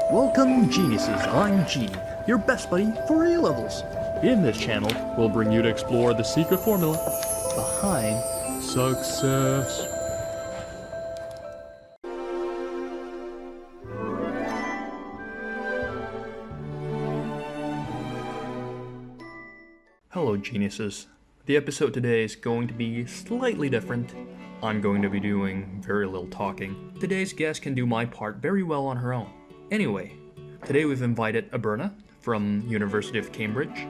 Welcome, geniuses. I'm G, your best buddy for A-levels. In this channel, we'll bring you to explore the secret formula behind success. Hello, geniuses. The episode today is going to be slightly different. I'm going to be doing very little talking. Today's guest can do my part very well on her own. Anyway, today we've invited Aberna from University of Cambridge.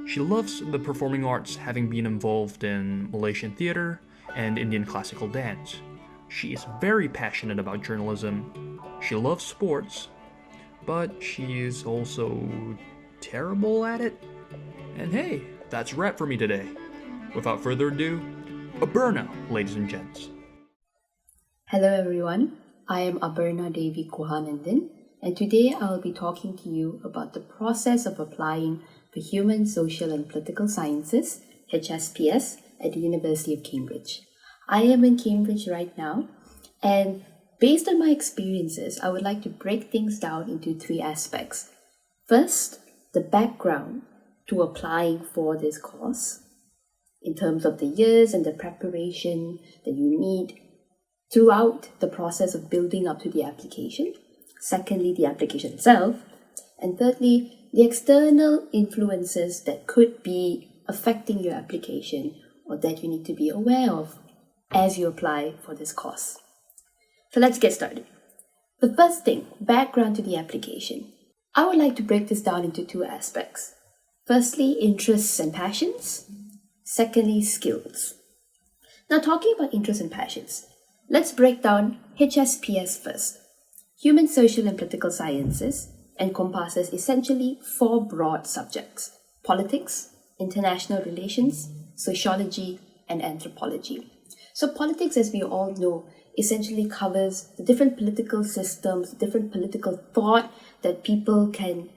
She loves the performing arts, having been involved in Malaysian theatre and Indian classical dance. She is very passionate about journalism. She loves sports, but she is also terrible at it. And hey, that's a wrap for me today. Without further ado, Aberna, ladies and gents. Hello everyone, I am Aberna Devi Kuhanandan, and today I will be talking to you about the process of applying for Human, Social and Political Sciences, HSPS, at the University of Cambridge. I am in Cambridge right now, and based on my experiences, I would like to break things down into three aspects. First, the background to applying for this course, in terms of the years and the preparation that you need throughout the process of building up to the application. Secondly, the application itself. And thirdly, the external influences that could be affecting your application or that you need to be aware of as you apply for this course. So let's get started. The first thing, background to the application. I would like to break this down into two aspects. Firstly, interests and passions. Secondly, skills. Now, talking about interests and passions, let's break down HSPS first. Human, Social and Political Sciences encompasses essentially four broad subjects: politics, international relations, sociology, and anthropology. So politics, as we all know, essentially covers the different political systems, different political thought that people can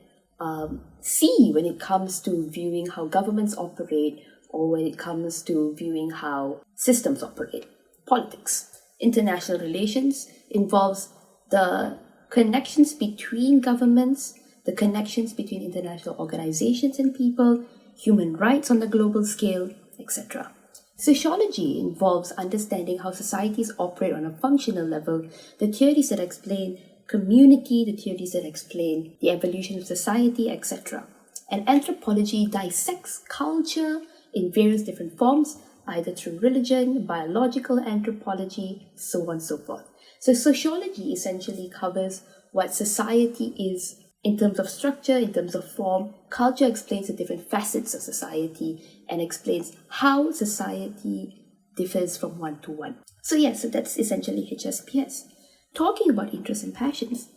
see when it comes to viewing how governments operate or when it comes to viewing how systems operate. Politics. International relations involves the connections between governments, the connections between international organizations and people, human rights on the global scale, etc. Sociology involves understanding how societies operate on a functional level, the theories that explain community, the theories that explain the evolution of society, etc. And anthropology dissects culture in various different forms, either through religion, biological anthropology, so on and so forth. So sociology essentially covers what society is in terms of structure, in terms of form. Culture explains the different facets of society and explains how society differs from one to one. So that's essentially HSPS. Talking about interests and passions,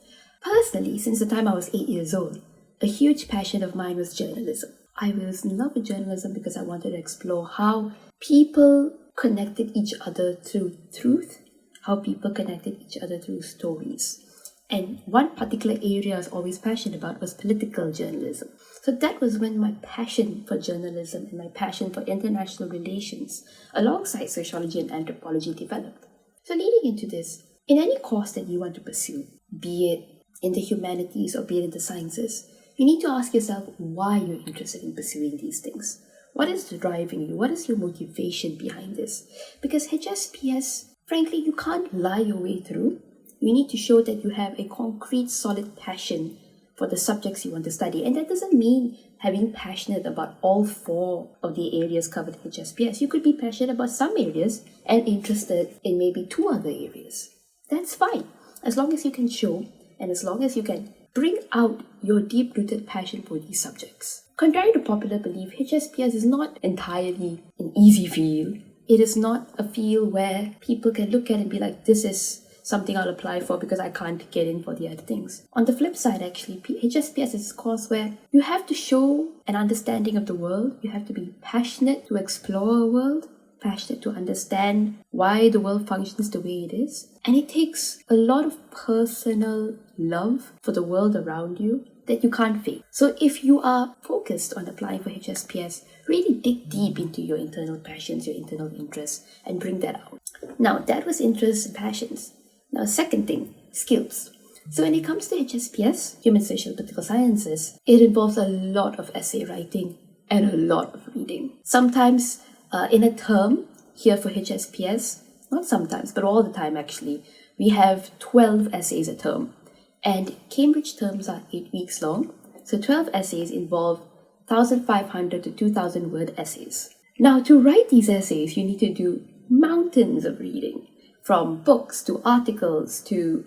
personally, since the time I was 8 years old, a huge passion of mine was journalism. I was in love with journalism because I wanted to explore how people connected each other through truth, how people connected each other through stories. And one particular area I was always passionate about was political journalism. So that was when my passion for journalism and my passion for international relations alongside sociology and anthropology developed. So leading into this, in any course that you want to pursue, be it in the humanities or be it in the sciences, you need to ask yourself why you're interested in pursuing these things. What is driving you? What is your motivation behind this? Because HSPS, frankly, you can't lie your way through. You need to show that you have a concrete, solid passion for the subjects you want to study. And that doesn't mean having passionate about all four of the areas covered in HSPS. You could be passionate about some areas and interested in maybe two other areas. That's fine, as long as you can show and as long as you can bring out your deep-rooted passion for these subjects. Contrary to popular belief, HSPS is not entirely an easy field. It is not a field where people can look at and be like, this is something I'll apply for because I can't get in for the other things. On the flip side, actually, HSPS is a course where you have to show an understanding of the world. You have to be passionate to explore a world, passionate to understand why the world functions the way it is. And it takes a lot of personal love for the world around you that you can't fake. So if you are focused on applying for HSPS, really dig deep into your internal passions, your internal interests, and bring that out. Now, that was interests and passions. Now, second thing, skills. So when it comes to HSPS, Human Social Political Sciences, it involves a lot of essay writing and a lot of reading. Sometimes in a term here for HSPS, not sometimes, but all the time actually, we have 12 essays a term. And Cambridge terms are 8 weeks long. So 12 essays involve 1,500 to 2,000 word essays. Now, to write these essays, you need to do mountains of reading, from books to articles to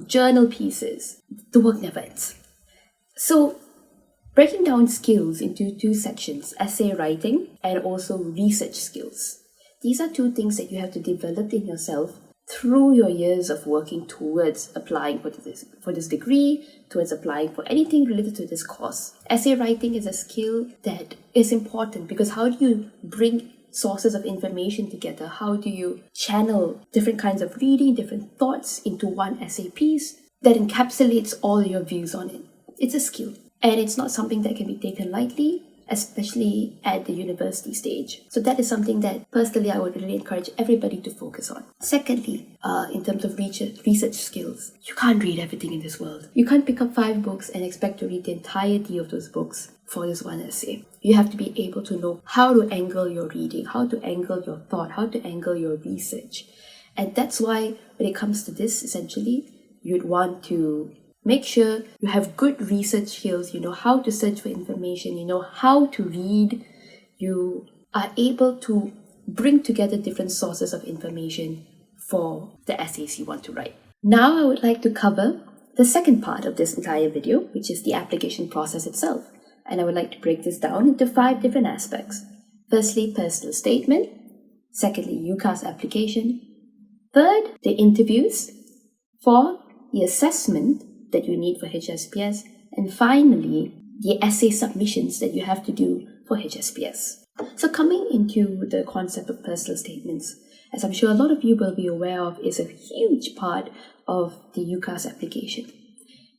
journal pieces. The work never ends. So, breaking down skills into two sections, essay writing and also research skills. These are two things that you have to develop in yourself through your years of working towards applying for this degree, towards applying for anything related to this course. Essay writing is a skill that is important because how do you bring sources of information together? How do you channel different kinds of reading, different thoughts into one essay piece that encapsulates all your views on it? It's a skill, and it's not something that can be taken lightly, especially at the university stage. So that is something that personally I would really encourage everybody to focus on. Secondly, in terms of research skills, you can't read everything in this world. You can't pick up 5 books and expect to read the entirety of those books for this one essay. You have to be able to know how to angle your reading, how to angle your thought, how to angle your research. And that's why when it comes to this, essentially, you'd want to make sure you have good research skills, you know how to search for information, you know how to read, you are able to bring together different sources of information for the essays you want to write. Now I would like to cover the second part of this entire video, which is the application process itself. And I would like to break this down into 5 different aspects. Firstly, personal statement. Secondly, UCAS application. Third, the interviews. 4, the assessment that you need for HSPS, and finally, the essay submissions that you have to do for HSPS. So coming into the concept of personal statements, as I'm sure a lot of you will be aware of, is a huge part of the UCAS application.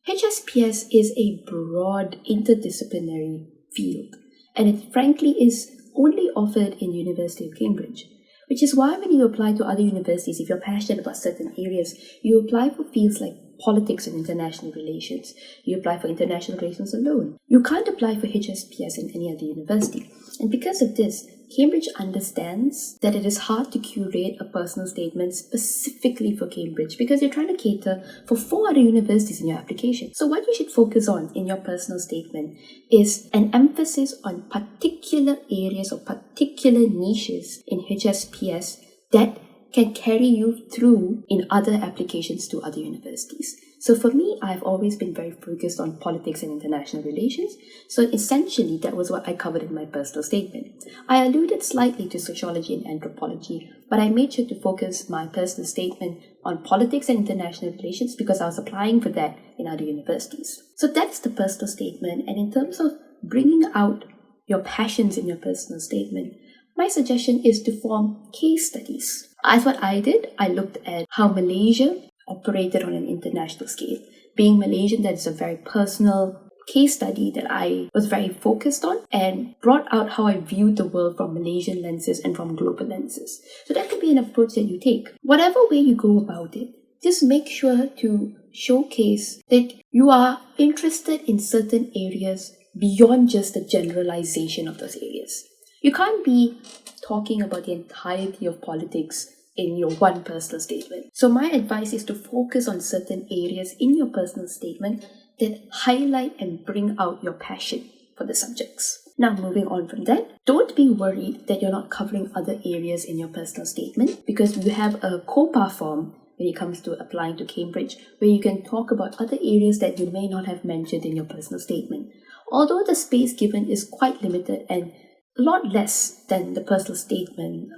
HSPS is a broad interdisciplinary field, and it frankly is only offered in University of Cambridge, which is why when you apply to other universities, if you're passionate about certain areas, you apply for fields like politics and international relations. You apply for international relations alone. You can't apply for HSPS in any other university. And because of this, Cambridge understands that it is hard to curate a personal statement specifically for Cambridge because you're trying to cater for 4 other universities in your application. So what you should focus on in your personal statement is an emphasis on particular areas or particular niches in HSPS that can carry you through in other applications to other universities. So for me, I've always been very focused on politics and international relations. So essentially, that was what I covered in my personal statement. I alluded slightly to sociology and anthropology, but I made sure to focus my personal statement on politics and international relations because I was applying for that in other universities. So that's the personal statement. And in terms of bringing out your passions in your personal statement, my suggestion is to form case studies. As what I did, I looked at how Malaysia operated on an international scale. Being Malaysian, that is a very personal case study that I was very focused on and brought out how I viewed the world from Malaysian lenses and from global lenses. So that could be an approach that you take. Whatever way you go about it, just make sure to showcase that you are interested in certain areas beyond just the generalization of those areas. You can't be talking about the entirety of politics in your one personal statement. So my advice is to focus on certain areas in your personal statement that highlight and bring out your passion for the subjects. Now, moving on from that, don't be worried that you're not covering other areas in your personal statement because you have a COPA form when it comes to applying to Cambridge where you can talk about other areas that you may not have mentioned in your personal statement. Although the space given is quite limited and a lot less than the personal statement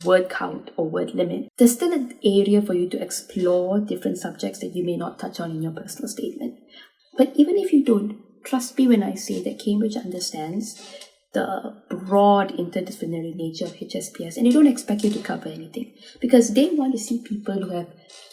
word count or word limit, there's still an area for you to explore different subjects that you may not touch on in your personal statement. But even if you don't, trust me when I say that Cambridge understands the broad interdisciplinary nature of HSPS, and they don't expect you to cover anything because they want to see people who have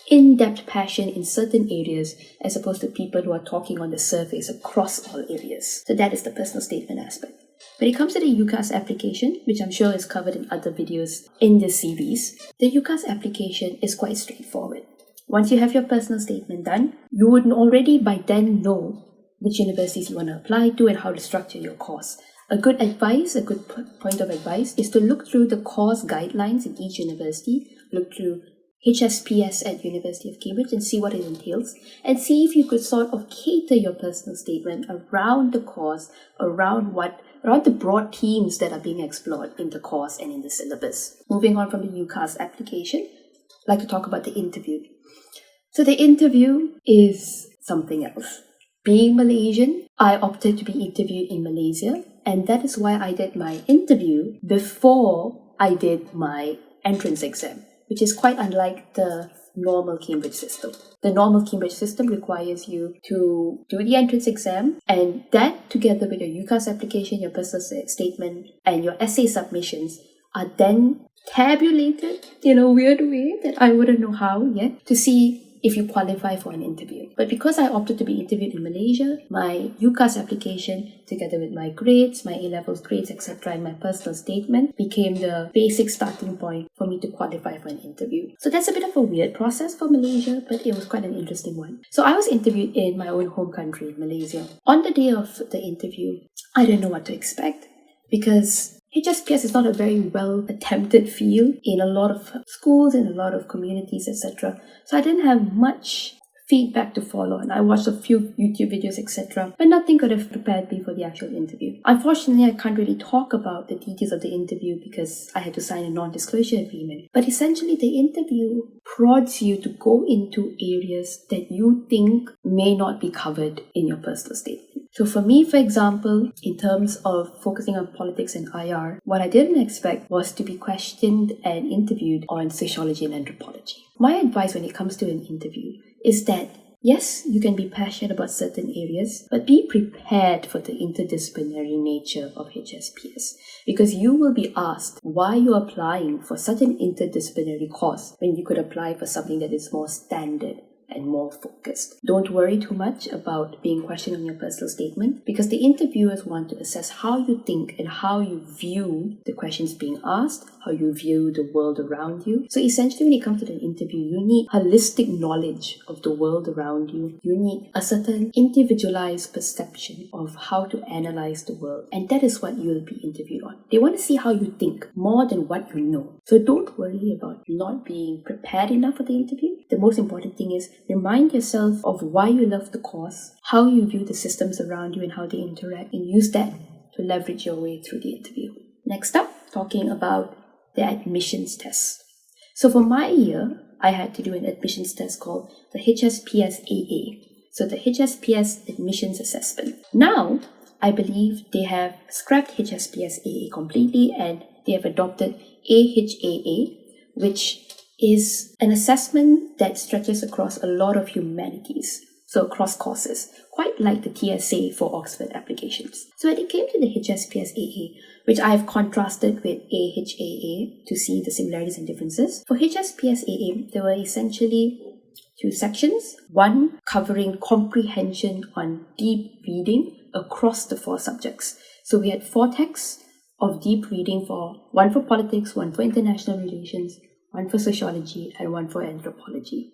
in-depth passion in certain areas as opposed to people who are talking on the surface across all areas. So that is the personal statement aspect. When it comes to the UCAS application, which I'm sure is covered in other videos in this series, the UCAS application is quite straightforward. Once you have your personal statement done, you would already by then know which universities you want to apply to and how to structure your course. A good point of advice is to look through the course guidelines in each university, look through HSPS at University of Cambridge and see what it entails, and see if you could sort of cater your personal statement around the course, around the broad themes that are being explored in the course and in the syllabus. Moving on from the UCAS application, I'd like to talk about the interview. So the interview is something else. Being Malaysian, I opted to be interviewed in Malaysia, and that is why I did my interview before I did my entrance exam, which is quite unlike the normal Cambridge system. The normal Cambridge system requires you to do the entrance exam, and that together with your UCAS application, your personal statement, and your essay submissions are then tabulated in a weird way that I wouldn't know how yet to see if you qualify for an interview. But because I opted to be interviewed in Malaysia, my UCAS application, together with my grades, my A-levels grades, etc., and my personal statement, became the basic starting point for me to qualify for an interview. So that's a bit of a weird process for Malaysia, but it was quite an interesting one. So I was interviewed in my own home country, Malaysia. On the day of the interview, I didn't know what to expect because HSPS is not a very well attempted field in a lot of schools, in a lot of communities, etc. So I didn't have much feedback to follow, and I watched a few YouTube videos, etc. But nothing could have prepared me for the actual interview. Unfortunately, I can't really talk about the details of the interview because I had to sign a non-disclosure agreement. But essentially, the interview prods you to go into areas that you think may not be covered in your personal statement. So for me, for example, in terms of focusing on politics and IR, what I didn't expect was to be questioned and interviewed on sociology and anthropology. My advice when it comes to an interview is that yes, you can be passionate about certain areas, but be prepared for the interdisciplinary nature of HSPS because you will be asked why you're applying for such an interdisciplinary course when you could apply for something that is more standard and more focused. Don't worry too much about being questioned on your personal statement because the interviewers want to assess how you think and how you view the questions being asked, how you view the world around you. So essentially when it comes to the interview, you need holistic knowledge of the world around you. You need a certain individualized perception of how to analyze the world, and that is what you will be interviewed on. They want to see how you think more than what you know. So don't worry about not being prepared enough for the interview. The most important thing is remind yourself of why you love the course, how you view the systems around you and how they interact, and use that to leverage your way through the interview. Next up, talking about the admissions test. So for my year, I had to do an admissions test called the HSPS AA. So the HSPS admissions assessment. Now, I believe they have scrapped HSPS AA completely and they have adopted AHAA, which is an assessment that stretches across a lot of humanities, so across courses, quite like the TSA for Oxford applications. So when it came to the HSPS AA, which I have contrasted with AHAA to see the similarities and differences, for HSPS AA, there were essentially two sections, one covering comprehension on deep reading across the 4 subjects. So we had 4 texts of deep reading, one for politics, one for international relations, one for sociology, and one for anthropology.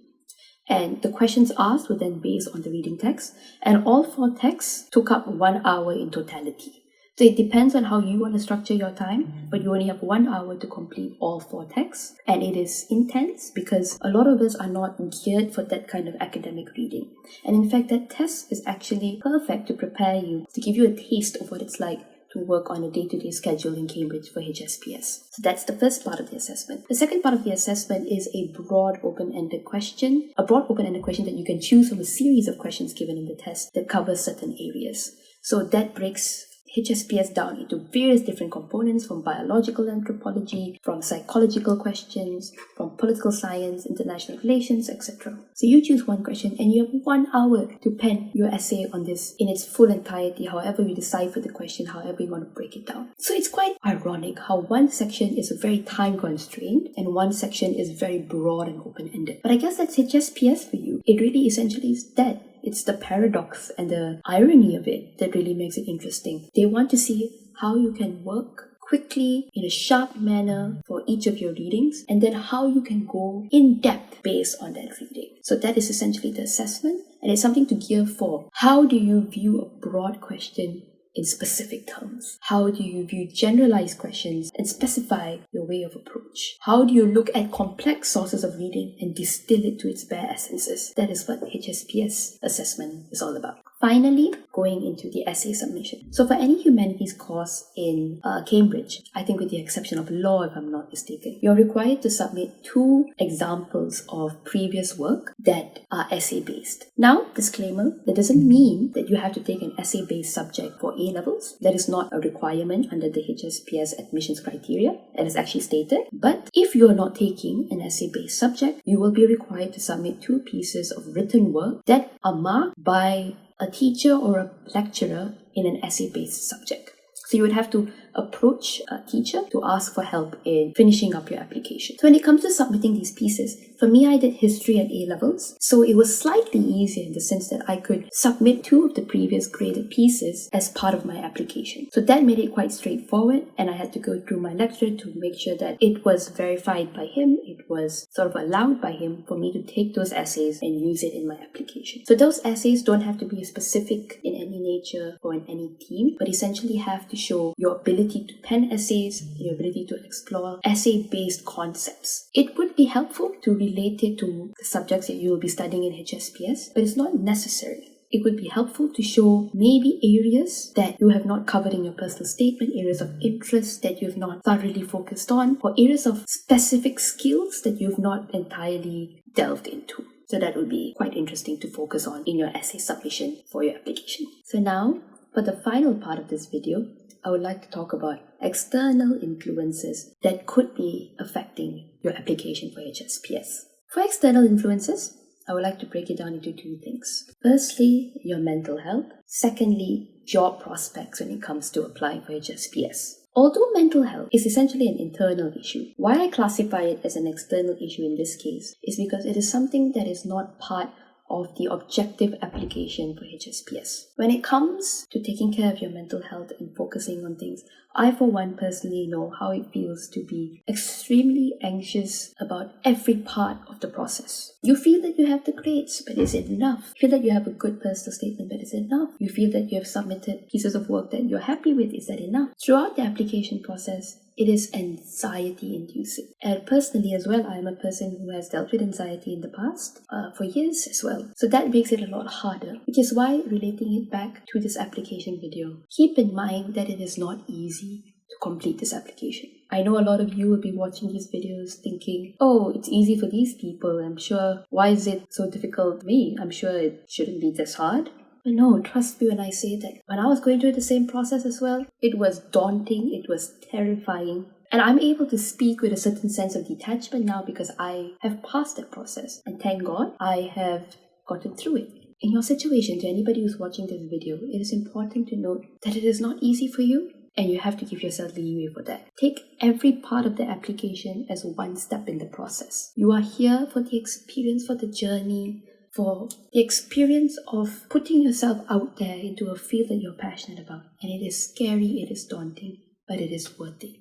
And the questions asked were then based on the reading text, and all 4 texts took up 1 hour in totality. So it depends on how you want to structure your time, but you only have 1 hour to complete all 4 texts. And it is intense because a lot of us are not geared for that kind of academic reading. And in fact, that test is actually perfect to prepare you, to give you a taste of what it's like to work on a day-to-day schedule in Cambridge for HSPS. So that's the first part of the assessment. The second part of the assessment is a broad open-ended question that you can choose from a series of questions given in the test that covers certain areas. So that breaks HSPS down into various different components, from biological anthropology, from psychological questions, from political science, international relations, etc. So you choose one question and you have 1 hour to pen your essay on this in its full entirety, however you decipher the question, however you want to break it down. So it's quite ironic how one section is very time constrained and one section is very broad and open-ended. But I guess that's HSPS for you. It really essentially is that. It's the paradox and the irony of it that really makes it interesting. They want to see how you can work quickly in a sharp manner for each of your readings, and then how you can go in depth based on that reading. So that is essentially the assessment, and it's something to gear for. How do you view a broad question in specific terms? How do you view generalized questions and specify your way of approach? How do you look at complex sources of reading and distill it to its bare essences? That is what HSPS assessment is all about. Finally, going into the essay submission. So for any humanities course in Cambridge, I think with the exception of law, if I'm not mistaken, you're required to submit 2 examples of previous work that are essay-based. Now, disclaimer, that doesn't mean that you have to take an essay-based subject for A-levels. That is not a requirement under the HSPS admissions criteria. That is actually stated. But if you're not taking an essay-based subject, you will be required to submit 2 pieces of written work that are marked by a teacher or a lecturer in an essay-based subject. So you would have to approach a teacher to ask for help in finishing up your application. So when it comes to submitting these pieces, for me, I did history at A-levels, so it was slightly easier in the sense that I could submit 2 of the previous graded pieces as part of my application. So that made it quite straightforward, and I had to go through my lecturer to make sure that it was verified by him, it was sort of allowed by him for me to take those essays and use it in my application. So those essays don't have to be specific in any nature or in any theme, but essentially have to show your ability to pen essays, your ability to explore essay-based concepts. It would be helpful to relate it to the subjects that you will be studying in HSPS, but it's not necessary. It would be helpful to show maybe areas that you have not covered in your personal statement, areas of interest that you have not thoroughly focused on, or areas of specific skills that you have not entirely delved into. So that would be quite interesting to focus on in your essay submission for your application. So now, for the final part of this video, I would like to talk about external influences that could be affecting your application for HSPS. For external influences, I would like to break it down into 2 things. Firstly, your mental health. Secondly, job prospects when it comes to applying for HSPS. Although mental health is essentially an internal issue, why I classify it as an external issue in this case is because it is something that is not part of the objective application for HSPS. When it comes to taking care of your mental health and focusing on things, I for one personally know how it feels to be extremely anxious about every part of the process. You feel that you have the grades, but is it enough? You feel that you have a good personal statement, but is it enough? You feel that you have submitted pieces of work that you're happy with, is that enough? Throughout the application process, it is anxiety-inducing. And personally as well, I am a person who has dealt with anxiety in the past, for years as well. So that makes it a lot harder, which is why relating it back to this application video, keep in mind that it is not easy to complete this application. I know a lot of you will be watching these videos thinking, oh, it's easy for these people, I'm sure. Why is it so difficult for me? I'm sure it shouldn't be this hard. But no, trust me when I say that when I was going through the same process as well, it was daunting, it was terrifying. And I'm able to speak with a certain sense of detachment now because I have passed that process. And thank God, I have gotten through it. In your situation, to anybody who's watching this video, it is important to note that it is not easy for you, and you have to give yourself leeway for that. Take every part of the application as one step in the process. You are here for the experience, for the journey, for the experience of putting yourself out there into a field that you're passionate about. And it is scary, it is daunting, but it is worth it.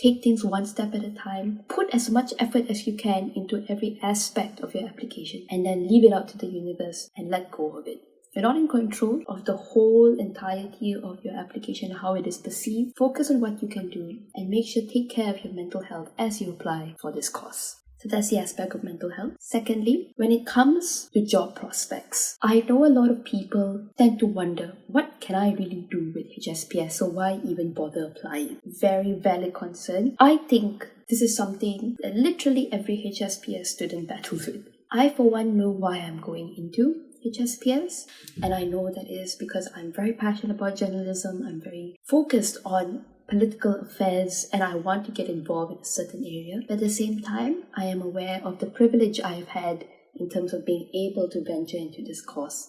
Take things one step at a time. Put as much effort as you can into every aspect of your application, and then leave it out to the universe and let go of it. If you're not in control of the whole entirety of your application, how it is perceived, focus on what you can do and make sure take care of your mental health as you apply for this course. So that's the aspect of mental health. Secondly, when it comes to job prospects, I know a lot of people tend to wonder, what can I really do with HSPS? So why even bother applying? Very valid concern. I think this is something that literally every HSPS student battles with. I for one know why I'm going into HSPS, and I know that is because I'm very passionate about journalism. I'm very focused on political affairs and I want to get involved in a certain area. But at the same time, I am aware of the privilege I've had in terms of being able to venture into this course.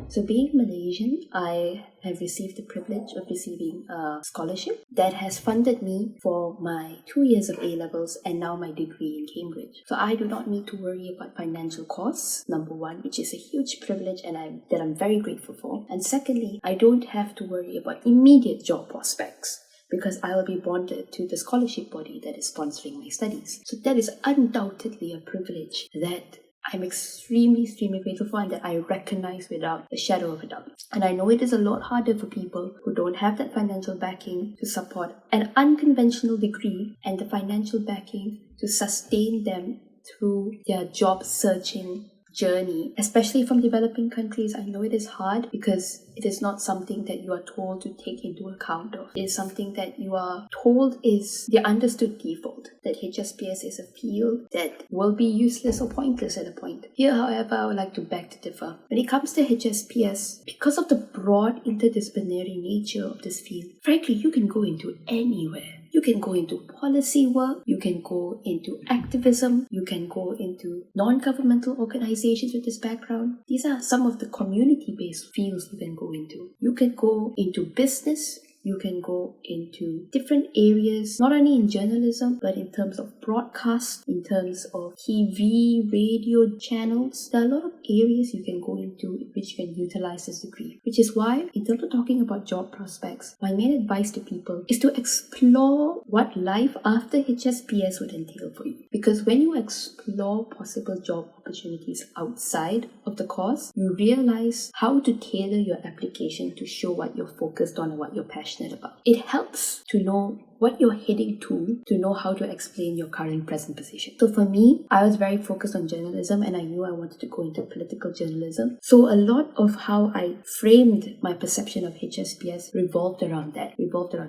So being Malaysian, I have received the privilege of receiving a scholarship that has funded me for my 2 years of A-levels and now my degree in Cambridge. So I do not need to worry about financial costs, number one, which is a huge privilege and that I'm very grateful for. And secondly, I don't have to worry about immediate job prospects, because I will be bonded to the scholarship body that is sponsoring my studies. So that is undoubtedly a privilege that I'm extremely grateful for and that I recognize without a shadow of a doubt. And I know it is a lot harder for people who don't have that financial backing to support an unconventional degree and the financial backing to sustain them through their job searching journey, especially from developing countries. I know it is hard because it is not something that you are told to take into account of. It is something that you are told is the understood default, that HSPS is a field that will be useless or pointless at a point. Here, however, I would like to beg to differ. When it comes to HSPS, because of the broad interdisciplinary nature of this field, frankly, you can go into anywhere. You can go into policy work, you can go into activism, you can go into non-governmental organizations with this background. These are some of the community-based fields you can go into. You can go into business, you can go into different areas, not only in journalism, but in terms of broadcast, in terms of TV, radio channels. There are a lot of areas you can go into which you can utilize this degree. Which is why, in terms of talking about job prospects, my main advice to people is to explore what life after HSPS would entail for you. Because when you explore possible job opportunities outside of the course, you realize how to tailor your application to show what you're focused on and what you're passionate about. It helps to know what you're heading to know how to explain your current present position. So for me, I was very focused on journalism and I knew I wanted to go into political journalism. So a lot of how I framed my perception of HSPS revolved around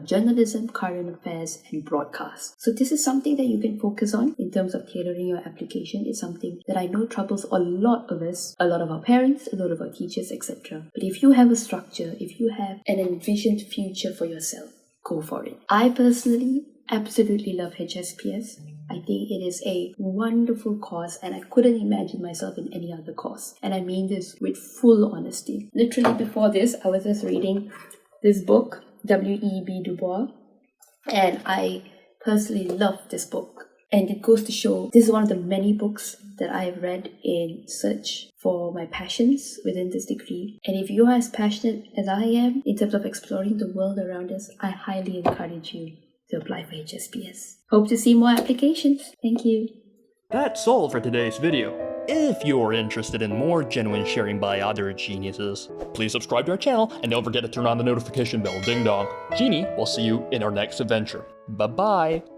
journalism, current affairs, and broadcast. So this is something that you can focus on in terms of tailoring your application. It's something that I know troubles a lot of us, a lot of our parents, a lot of our teachers, etc. But if you have a structure, if you have an envisioned future for yourself, go for it. I personally absolutely love HSPS. I think it is a wonderful course and I couldn't imagine myself in any other course. And I mean this with full honesty. Literally before this, I was just reading this book, W.E.B. Du Bois, and I personally love this book. And it goes to show this is one of the many books that I've read in search for my passions within this degree. And if you are as passionate as I am in terms of exploring the world around us, I highly encourage you to apply for HSPS. Hope to see more applications. Thank you. That's all for today's video. If you're interested in more genuine sharing by other geniuses, please subscribe to our channel and don't forget to turn on the notification bell. Ding dong. Genie will see you in our next adventure. Bye-bye.